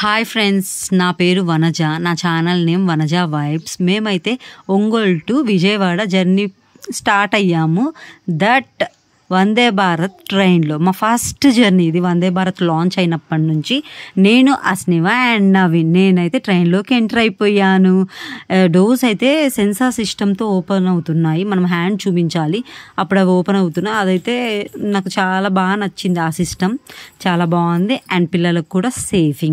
Hi friends, నా పేరు వనజ. నా ఛానల్ నేమ్ వనజ వైబ్స్. మేమైతే Ongole to Vijayawada journey start అయ్యాము. దట్ వందే భారత్ ట్రైన్లో. మా ఫస్ట్ జర్నీ ఇది. వందే భారత్ లాంచ్ అయినప్పటి నుంచి నేను, అస్నివ అండ్ నవీన్ నేనైతే ట్రైన్లోకి ఎంటర్ అయిపోయాను. డోర్స్ అయితే సెన్సార్ సిస్టమ్తో ఓపెన్ అవుతున్నాయి. మనం హ్యాండ్ చూపించాలి, అప్పుడు అవి ఓపెన్ అవుతున్నాయి. అదైతే నాకు చాలా బాగా నచ్చింది. ఆ సిస్టమ్ చాలా బాగుంది అండ్ పిల్లలకు కూడా సేఫ్.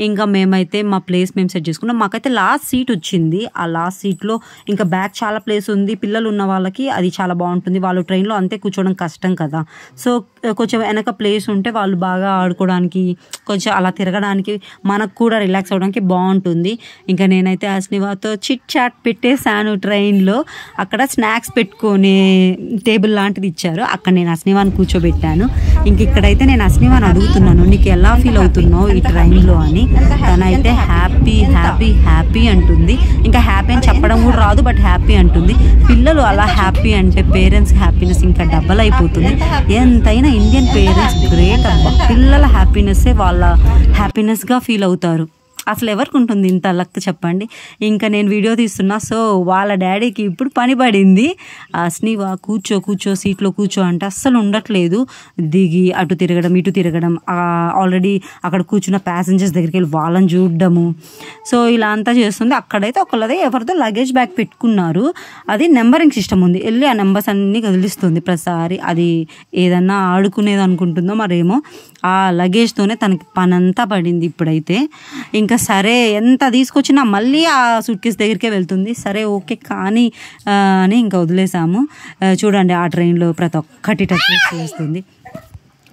ఇంకా మేమైతే మా ప్లేస్ మేము సెట్ చేసుకున్నాం. మాకైతే లాస్ట్ సీట్ వచ్చింది. ఆ లాస్ట్ సీట్లో ఇంకా బ్యాక్ చాలా ప్లేస్ ఉంది. పిల్లలు ఉన్న వాళ్ళకి అది చాలా బాగుంటుంది. వాళ్ళు ట్రైన్లో అంతే కూర్చోవడం కష్టం కదా. సో కొంచెం వెనక ప్లేస్ ఉంటే వాళ్ళు బాగా ఆడుకోవడానికి, కొంచెం అలా తిరగడానికి, మనకు కూడా రిలాక్స్ అవ్వడానికి బాగుంటుంది. ఇంకా నేనైతే అస్నివాతో చిట్ చాట్ పెట్టేశాను ట్రైన్లో. అక్కడ స్నాక్స్ పెట్టుకునే టేబుల్ లాంటిది ఇచ్చారు. అక్కడ నేను అస్నివాని కూర్చోబెట్టాను. ఇంక ఇక్కడైతే నేను అస్నివాని అడుగుతున్నాను, నీకు ఎలా ఫీల్ అవుతున్నావు ఈ ట్రైన్లో అని. తనైతే హ్యాపీ హ్యాపీ హ్యాపీ అంటుంది. ఇంకా హ్యాపీ అని చెప్పడం కూడా రాదు, బట్ హ్యాపీ అంటుంది. పిల్లలు అలా హ్యాపీ అంటే పేరెంట్స్ హ్యాపీనెస్ ఇంకా డబల్ అయిపోతుంది. ఎంతైనా ఇండియన్ పేరెంట్స్ గ్రేట్ అబ్బా. పిల్లల హ్యాపీనెస్సే వాళ్ళ హ్యాపీనెస్గా ఫీల్ అవుతారు. అసలు ఎవరికి ఉంటుంది ఇంత లక్ చెప్పండి. ఇంకా నేను వీడియో తీస్తున్నా. సో వాళ్ళ డాడీకి ఇప్పుడు పని పడింది. స్నివా కూర్చో సీట్లో కూర్చో అంటే అస్సలు ఉండట్లేదు. దిగి అటు తిరగడం ఇటు తిరగడం, ఆల్రెడీ అక్కడ కూర్చున్న ప్యాసింజర్స్ దగ్గరికి వెళ్ళి వాళ్ళని చూడడము. సో ఇలా అంతా చేస్తుంది. అక్కడైతే ఒకళ్ళదే ఎవరిదో లగేజ్ బ్యాగ్ పెట్టుకున్నారు. అది నెంబరింగ్ సిస్టమ్ ఉంది. వెళ్ళి ఆ నెంబర్స్ అన్నీ కదిలిస్తుంది ప్రతిసారి. అది ఏదన్నా ఆడుకునేది అనుకుంటుందో మరేమో. ఆ లగేజ్తోనే తనకి పనంతా పడింది ఇప్పుడైతే. ఇంకా సరే ఎంత తీసుకొచ్చినా మళ్ళీ ఆ సూట్ కేస్ దగ్గరికే వెళ్తుంది. సరే ఓకే కానీ అని ఇంకా వదిలేసాము. చూడండి ఆ ట్రైన్లో ప్రతి ఒక్కటి టచ్ చేస్తుంది.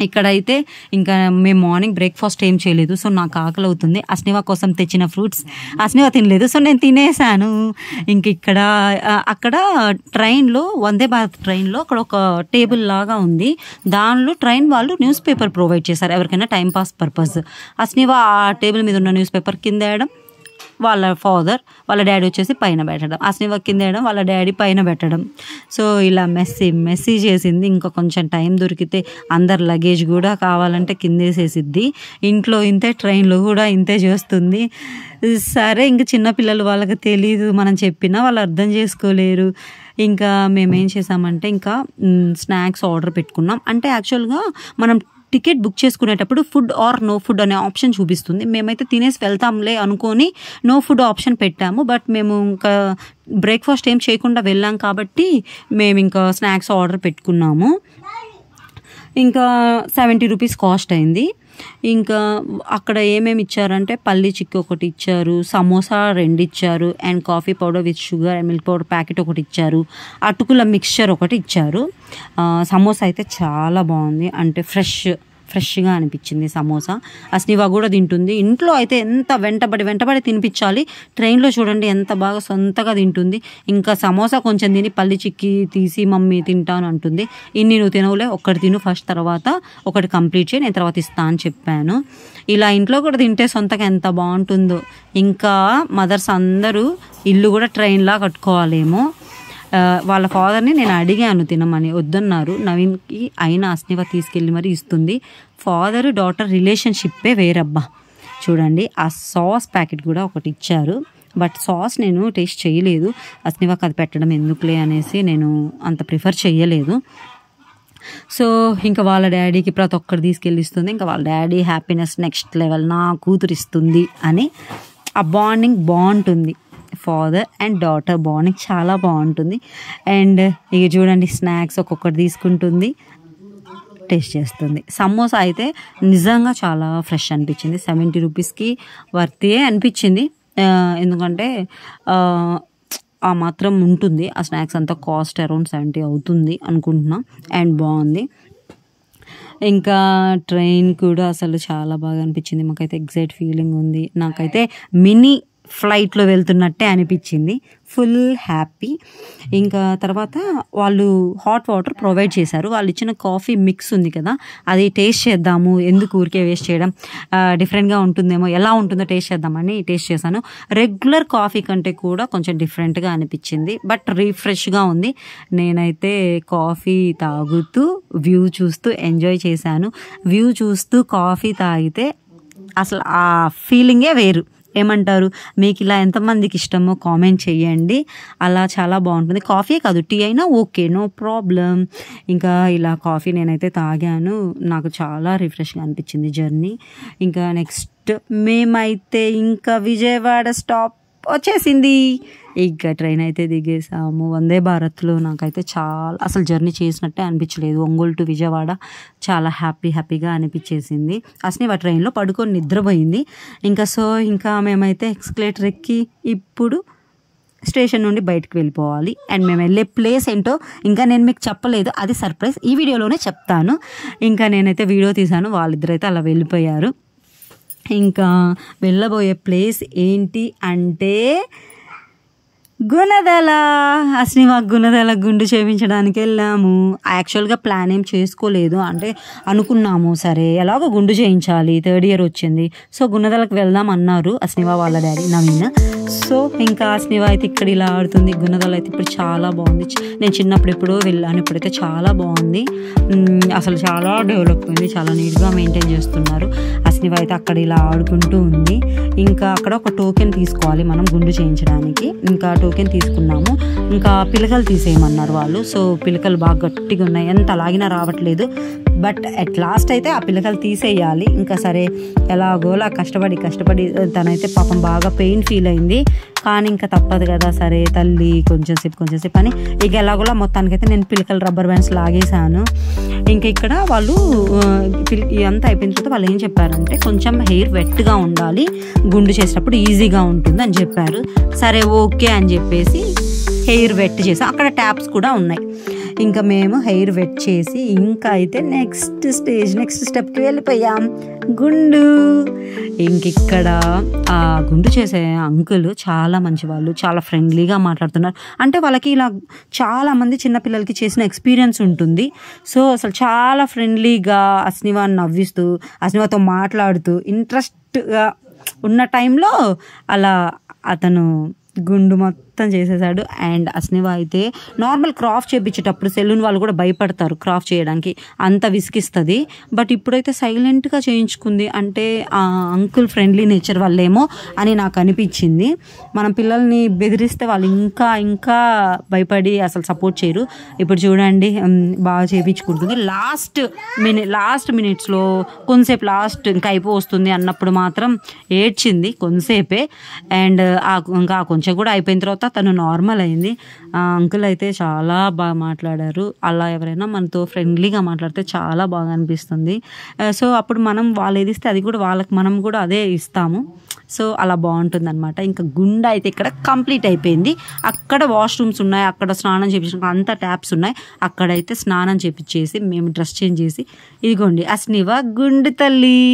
ఇక్కడైతే ఇంకా మేము మార్నింగ్ బ్రేక్ఫాస్ట్ ఏం చేయలేదు. సో నాకు ఆకలి అవుతుంది. అస్నివా కోసం తెచ్చిన ఫ్రూట్స్ అస్నివా తినలేదు, సో నేను తినేసాను. ఇంక అక్కడ ట్రైన్లో, వందే భారత్ ట్రైన్లో అక్కడ ఒక టేబుల్ లాగా ఉంది. దానిలో ట్రైన్ వాళ్ళు న్యూస్ పేపర్ ప్రొవైడ్ చేశారు ఎవరికైనా టైం పాస్ పర్పస్. అస్నివా ఆ టేబుల్ మీద ఉన్న న్యూస్ పేపర్ కింద వేయడం, వాళ్ళ ఫాదర్ వాళ్ళ డాడీ వచ్చేసి పైన పెట్టడం, అస్నివా కింద వేయడం, వాళ్ళ డాడీ పైన పెట్టడం. సో ఇలా మెస్సీ చేసింది. ఇంకా కొంచెం టైం దొరికితే అందరు లగేజ్ కూడా కావాలంటే కిందేసేసిద్ది. ఇంట్లో ఇంతే, ట్రైన్లో కూడా ఇంతే చేస్తుంది. సరే ఇంక చిన్నపిల్లలు, వాళ్ళకి తెలీదు, మనం చెప్పినా వాళ్ళు అర్థం చేసుకోలేరు. ఇంకా మేమేం చేసామంటే ఇంకా స్నాక్స్ ఆర్డర్ పెట్టుకున్నాం. అంటే యాక్చువల్గా మనం టికెట్ బుక్ చేసుకునేటప్పుడు ఫుడ్ ఆర్ నో ఫుడ్ అనే ఆప్షన్ చూపిస్తుంది. మేమైతే తినేసి వెళ్తాంలే అనుకొని నో ఫుడ్ ఆప్షన్ పెట్టాము. బట్ మేము ఇంకా బ్రేక్ఫాస్ట్ ఏం చేయకుండా వెళ్ళాం కాబట్టి మేము ఇంకా స్నాక్స్ ఆర్డర్ పెట్టుకున్నాము. ఇంకా 70 రూపీస్ కాస్ట్ అయింది. ఇంకా అక్కడ ఏమేమి ఇచ్చారంటే పల్లి చిక్కీ ఒకటి ఇచ్చారు, సమోసా 2 ఇచ్చారు, and coffee powder with sugar and milk powder packet ఒకటి ఇచ్చారు, అటుకుల మిక్స్చర్ ఒకటి ఇచ్చారు. సమోసా అయితే చాలా బాగుంది. అంటే ఫ్రెష్గా అనిపించింది సమోసా. అస్నివా కూడా తింటుంది. ఇంట్లో అయితే ఎంత వెంటబడి తినిపించాలి. ట్రైన్లో చూడండి ఎంత బాగా సొంతగా తింటుంది. ఇంకా సమోసా కొంచెం తిని పల్లి చిక్కి తీసి మమ్మీ తింటాను అంటుంది. ఇన్ని నువ్వు తినవులే, ఒక్కటి తిను ఫస్ట్, తర్వాత ఒకటి కంప్లీట్ చేయి, నేను తర్వాత ఇస్తా అని చెప్పాను. ఇలా ఇంట్లో కూడా తింటే సొంతగా ఎంత బాగుంటుందో. ఇంకా మదర్స్ అందరూ ఇల్లు కూడా ట్రైన్లా కట్టుకోవాలేమో. వాళ్ళ ఫాదర్ని నేను అడిగాను తినమని, వద్దన్నారు. నవీన్కి అయినా అస్నివా తీసుకెళ్ళి మరి ఇస్తుంది. ఫాదర్ డాటర్ రిలేషన్షిప్పే వేరబ్బా. చూడండి ఆ సాస్ ప్యాకెట్ కూడా ఒకటి ఇచ్చారు. బట్ సాస్ నేను టేస్ట్ చేయలేదు. అస్నివాకి అది పెట్టడం ఎందుకులే అనేసి నేను అంత ప్రిఫర్ చేయలేదు. సో ఇంకా వాళ్ళ డాడీకి ప్రతి ఒక్కరు తీసుకెళ్ళిస్తుంది. ఇంకా వాళ్ళ డాడీ హ్యాపీనెస్ నెక్స్ట్ లెవెల్. నా కూతురు ఇస్తుంది అని ఆ బాండింగ్ బాగుంటుంది. ఫాదర్ అండ్ డాటర్ బాండింగ్ చాలా బాగుంటుంది. అండ్ ఇక చూడండి స్నాక్స్ ఒక్కొక్కటి తీసుకుంటుంది, టేస్ట్ చేస్తుంది. సమోసా అయితే నిజంగా చాలా ఫ్రెష్ అనిపించింది. 70 రూపీస్కి వర్తే అనిపించింది. ఎందుకంటే ఆ మాత్రం ఉంటుంది. ఆ స్నాక్స్ అంతా కాస్ట్ అరౌండ్ 70 అవుతుంది అనుకుంటున్నా. అండ్ బాగుంది. ఇంకా ట్రైన్ కూడా అసలు చాలా బాగా అనిపించింది. మాకైతే ఎగ్జైట్ ఫీలింగ్ ఉంది. నాకైతే మినీ ఫ్లైట్లో వెళ్తున్నట్టే అనిపించింది. Full happy. ఇంకా తర్వాత వాళ్ళు హాట్ వాటర్ ప్రొవైడ్ చేశారు. వాళ్ళు ఇచ్చిన కాఫీ మిక్స్ ఉంది కదా, అది టేస్ట్ చేద్దాము, ఎందుకు ఊరికే వేస్ట్ చేయడం, డిఫరెంట్గా ఉంటుందేమో, ఎలా ఉంటుందో టేస్ట్ చేద్దామని టేస్ట్ చేశాను. రెగ్యులర్ కాఫీ కంటే కూడా కొంచెం డిఫరెంట్గా అనిపించింది, బట్ రిఫ్రెష్గా ఉంది. నేనైతే కాఫీ తాగుతూ వ్యూ చూస్తూ ఎంజాయ్ చేశాను. వ్యూ చూస్తూ కాఫీ తాగితే అసలు ఆ ఫీలింగే వేరు. ఏమంటారు? మీకు ఇలా ఎంతమందికి ఇష్టమో కామెంట్ చేయండి. అలా చాలా బాగుంటుంది. కాఫీ కాదు, టీ అయినా ఓకే, నో ప్రాబ్లం. ఇంకా ఇలా కాఫీ నేనైతే తాగాను. నాకు చాలా రిఫ్రెష్గా అనిపించింది జర్నీ. ఇంకా నెక్స్ట్ మేమైతే ఇంకా విజయవాడ స్టాప్ వచ్చేసింది. ఇక ట్రైన్ అయితే దిగేసాము. వందే భారత్లో నాకైతే చాలా అసలు జర్నీ చేసినట్టే అనిపించలేదు. ఒంగోలు టు విజయవాడ చాలా హ్యాపీగా అనిపించేసింది. అసలు ఆ ట్రైన్లో పడుకొని నిద్రపోయింది. ఇంకా మేమైతే ఎక్స్కలేటర్ ఎక్కి ఇప్పుడు స్టేషన్ నుండి బయటకు వెళ్ళిపోవాలి. అండ్ మేము వెళ్ళే ప్లేస్ ఏంటో ఇంకా నేను మీకు చెప్పలేదు, అది సర్ప్రైజ్, ఈ వీడియోలోనే చెప్తాను. ఇంకా నేనైతే వీడియో తీశాను, వాళ్ళిద్దరైతే అలా వెళ్ళిపోయారు. ఇంకా వెళ్ళబోయే ప్లేస్ ఏంటి అంటే గుణదల. అసలు గుణదల గుండు చేయించడానికి వెళ్ళాము. యాక్చువల్గా ప్లాన్ ఏం చేసుకోలేదు, అంటే అనుకున్నాము సరే ఎలాగో గుండు చేయించాలి, 3rd year వచ్చింది, సో గుణదలకు వెళ్దాం అన్నారు అస్నివ వాళ్ళ డాడీ నవీన్. సో ఇంకా అస్నివ అయితే ఇక్కడ ఇలా ఆడుతుంది. గుణదల అయితే ఇప్పుడు చాలా బాగుంది. నేను చిన్నప్పుడు ఎప్పుడో వెళ్ళాను, ఇప్పుడైతే చాలా బాగుంది. అసలు చాలా డెవలప్ అయింది, చాలా నీట్గా మెయింటైన్ చేస్తున్నారు. అస్నివ అయితే అక్కడ ఇలా ఆడుకుంటూ ఉంది. ఇంకా అక్కడ ఒక టోకెన్ తీసుకోవాలి మనం గుండు చేయించడానికి. ఇంకా టోకెన్ తీసుకున్నాము. ఇంకా పిలకలు తీసేయమన్నారు వాళ్ళు. సో పిలకలు బాగా గట్టిగా ఉన్నాయి, ఎంత లాగినా రావట్లేదు. బట్ అట్ లాస్ట్ అయితే ఆ పిలకలు తీసేయాలి. ఇంకా సరే ఎలాగోలా కష్టపడి తనైతే పాపం బాగా పెయిన్ ఫీల్ అయింది. కానీ ఇంకా తప్పదు కదా, సరే తల్లి కొంచెం సేపు అని ఇక ఎలాగోలా మొత్తానికైతే నేను పిలకలు రబ్బర్ బ్యాండ్స్ లాగేశాను. ఇంకా ఇక్కడ వాళ్ళు ఇదంతా అయిపోయిన తర్వాత వాళ్ళు ఏం చెప్పారంటే కొంచెం హెయిర్ వెట్గా ఉండాలి, గుండు చేసేటప్పుడు ఈజీగా ఉంటుంది అని చెప్పారు. సరే ఓకే అని చెప్పేసి హెయిర్ వెట్ చేసాం. అక్కడ ట్యాప్స్ కూడా ఉన్నాయి. ఇంకా మేము హెయిర్ వెట్ చేసి ఇంకా అయితే నెక్స్ట్ స్టెప్కి వెళ్ళిపోయాం, గుండు. ఇంకిక్కడ ఆ గుండు చేసే అంకుల్ చాలా మంచి వాళ్ళు, చాలా ఫ్రెండ్లీగా మాట్లాడుతున్నారు. అంటే వాళ్ళకి ఇలా చాలామంది చిన్నపిల్లలకి చేసిన ఎక్స్పీరియన్స్ ఉంటుంది. సో అసలు చాలా ఫ్రెండ్లీగా అస్నివాని నవ్విస్తూ అస్నివాతో మాట్లాడుతూ ఇంట్రెస్ట్గా ఉన్న టైంలో అలా అతను గుండు మొత్తం చేసేసాడు. అండ్ అస్నివ అయితే నార్మల్ క్రాఫ్ చేయించేటప్పుడు సెలూన్ వాళ్ళు కూడా భయపడతారు క్రాఫ్ చేయడానికి, అంత విసిగిస్తుంది. బట్ ఇప్పుడైతే సైలెంట్గా చేయించుకుంది. అంటే ఆ అంకుల్ ఫ్రెండ్లీ నేచర్ వల్లేమో అని నాకు అనిపించింది. మనం పిల్లల్ని బెదిరిస్తే వాళ్ళు ఇంకా భయపడి అసలు సపోర్ట్ చేయరు. ఇప్పుడు చూడండి బాగా చేయించుకుంటుంది. లాస్ట్ మినిట్స్లో కొంతసేపు ఇంకా అయిపోతుంది అన్నప్పుడు మాత్రం ఏడ్చింది కొంతసేపే. అండ్ ఇంకా కొంచెం కూడా అయిపోయిన తర్వాత తను నార్మల్ అయింది. అంకుల్ అయితే చాలా బాగా మాట్లాడారు. అలా ఎవరైనా మనతో ఫ్రెండ్లీగా మాట్లాడితే చాలా బాగా అనిపిస్తుంది. సో అప్పుడు మనం వాళ్ళు ఏది ఇస్తే అది కూడా మనం కూడా అదే ఇస్తాము. సో అలా బాగుంటుంది అనమాట. ఇంకా గుండె అయితే ఇక్కడ కంప్లీట్ అయిపోయింది. అక్కడ వాష్రూమ్స్ ఉన్నాయి, అక్కడ స్నానం చేయించడానికి అంతా ట్యాప్స్ ఉన్నాయి. అక్కడైతే స్నానం చేయించేసి మేము డ్రెస్ చేంజ్ చేసి ఇదిగోండి అస్నివ గుండు తల్లి.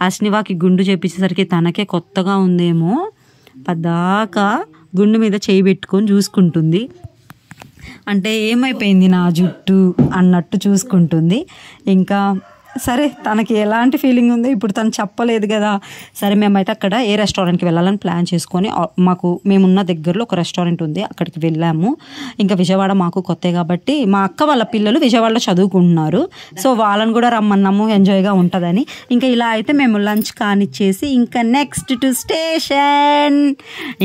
అస్నివాకి గుండు చేయించేసరికి తనకే కొత్తగా ఉందేమో, పదాకా గుండు మీద చేయి పెట్టుకొని చూసుకుంటుంది. అంటే ఏమైపోయింది నా జుట్టు అన్నట్టు చూసుకుంటుంది. ఇంకా సరే తనకి ఎలాంటి ఫీలింగ్ ఉందో ఇప్పుడు తను చెప్పలేదు కదా. సరే మేమైతే అక్కడ ఏ రెస్టారెంట్కి వెళ్ళాలని ప్లాన్ చేసుకొని మేమున్న దగ్గరలో ఒక రెస్టారెంట్ ఉంది, అక్కడికి వెళ్ళాము. ఇంకా విజయవాడ మాకు కొత్త కాబట్టి మా అక్క వాళ్ళ పిల్లలు విజయవాడలో చదువుకుంటున్నారు. సో వాళ్ళని కూడా రమ్మన్నాము, ఎంజాయ్గా ఉంటుందని. ఇంకా ఇలా అయితే మేము లంచ్ కానిచ్చేసి ఇంకా నెక్స్ట్ టు స్టేషన్.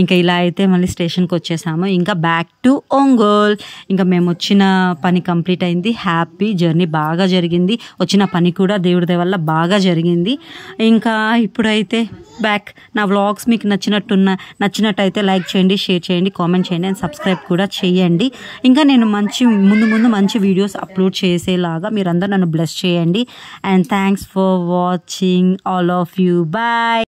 ఇంకా ఇలా అయితే మళ్ళీ స్టేషన్కి వచ్చేసాము. ఇంకా బ్యాక్ టు ఒంగోల్. ఇంకా మేము వచ్చిన పని కంప్లీట్ అయింది. హ్యాపీ జర్నీ బాగా జరిగింది. వచ్చిన పని కూడా దేవుడి దయ వల్ల బాగా జరిగింది. ఇంకా ఇప్పుడైతే బ్యాక్. నా వ్లాగ్స్ మీకు నచ్చినట్టయితే లైక్ చేయండి, షేర్ చేయండి, కామెంట్ చేయండి అండ్ సబ్స్క్రైబ్ కూడా చేయండి. ఇంకా నేను ముందు మంచి వీడియోస్ అప్లోడ్ చేసేలాగా మీరందరూ నన్ను బ్లెస్ చేయండి. And thanks for watching all of you. Bye.